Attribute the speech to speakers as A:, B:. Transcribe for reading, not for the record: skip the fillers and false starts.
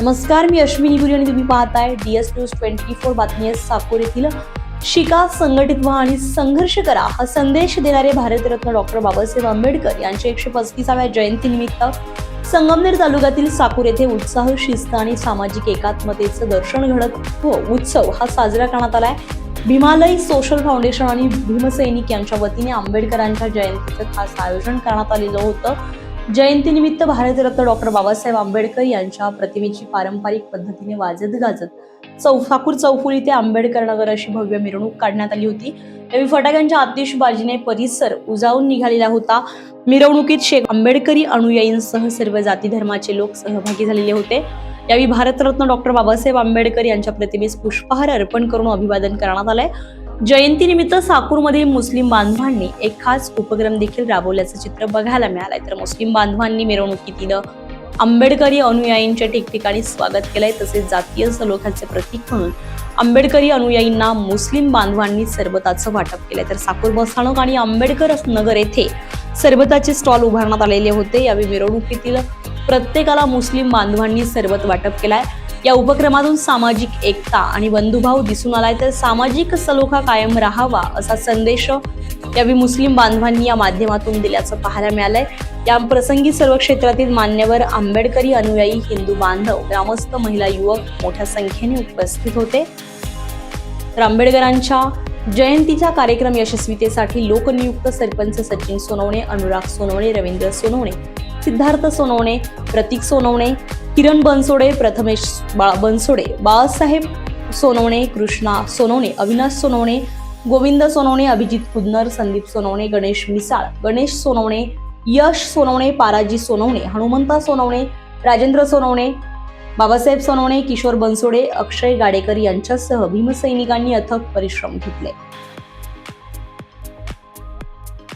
A: नमस्कार, मी अश्विनी पुरी आणि तुम्ही पाहताय DS न्यूज 24 बातमी. साकोर येथील शिका, संघटित व्हा आणि संघर्ष करा हा संदेश देणारे भारतरत्न डॉक्टर बाबासाहेब आंबेडकर यांच्या 135व्या जयंतीनिमित्त संगमनेर तालुक्यातील साकोर येथे उत्साह, शिस्त आणि सामाजिक एकात्मतेचं दर्शन घडत उत्सव हा साजरा करण्यात आलाय. भीमालय सोशल फाउंडेशन आणि भीमसैनिक यांच्या वतीने आंबेडकरांच्या जयंतीचं खास आयोजन करण्यात आलेलं होतं. जयंतीनिमित्त भारतरत्न डॉक्टर बाबासाहेब आंबेडकर यांच्या प्रतिमेची पारंपरिक पद्धतीने वाजत गाजत साकोर चौफुली ते आंबेडकर नगर अशी भव्य मिरवणूक काढण्यात आली होती. यावेळी फटाक्यांच्या आतिषबाजीने परिसर उजाळून निघालेला होता. मिरवणुकीत आंबेडकरी अनुयायींसह सर्व जाती धर्माचे लोक सहभागी झालेले होते. यावेळी भारतरत्न डॉक्टर बाबासाहेब आंबेडकर यांच्या प्रतिमेस पुष्पहार अर्पण करून अभिवादन करण्यात आलंय. जयंतीनिमित्त साकूरमधील मुस्लिम बांधवांनी एक खास उपक्रम देखील राबवल्याचं चित्र बघायला मिळालंय. तर मुस्लिम बांधवांनी मिरवणुकीतील आंबेडकरी अनुयायींच्या ठिकठिकाणी स्वागत केलंय. तसेच जातीय सलोख्याचे प्रतीक म्हणून आंबेडकरी अनुयायींना मुस्लिम बांधवांनी सरबताचं वाटप केलंय. तर साकूर बसस्थानक आणि आंबेडकर नगर येथे सरबताचे स्टॉल उभारण्यात आलेले होते. यावेळी मिरवणुकीतील प्रत्येकाला मुस्लिम बांधवांनी सरबत वाटप केलाय. या उपक्रमातून सामाजिक एकता आणि बंधुभाव दिसून आलाय. तर सामाजिक सलोखा कायम राहावा असा संदेश यावेळी मुस्लिम बांधवांनी या माध्यमातून दिल्याचं पाहायला मिळालंय. या प्रसंगी सर्व क्षेत्रातील मान्यवर, आंबेडकरी अनुयायी, हिंदू बांधव, ग्रामस्थ, महिला, युवक मोठ्या संख्येने उपस्थित होते. तर आंबेडकरांच्या जयंतीचा कार्यक्रम यशस्वीतेसाठी लोकनियुक्त सरपंच सचिन सोनवणे, अनुराग सोनवणे, रवींद्र सोनवणे, सिद्धार्थ सोनवणे, प्रतीक सोनवणे, किरण बनसोडे, प्रथमेश बनसोडे, बाळासाहेब सोनवणे, कृष्णा सोनवणे, अविनाश सोनवणे, गोविंद सोनवणे, अभिजित खुदनर, संदीप सोनवणे, गणेश मिसाळ, गणेश सोनवणे, यश सोनवणे, पाराजी सोनवणे, हनुमंता सोनवणे, राजेंद्र सोनवणे, बाबासाहेब सोनवणे, किशोर बनसोडे, अक्षय गाडेकर यांच्यासह भीमसैनिकांनी अथक परिश्रम घेतले.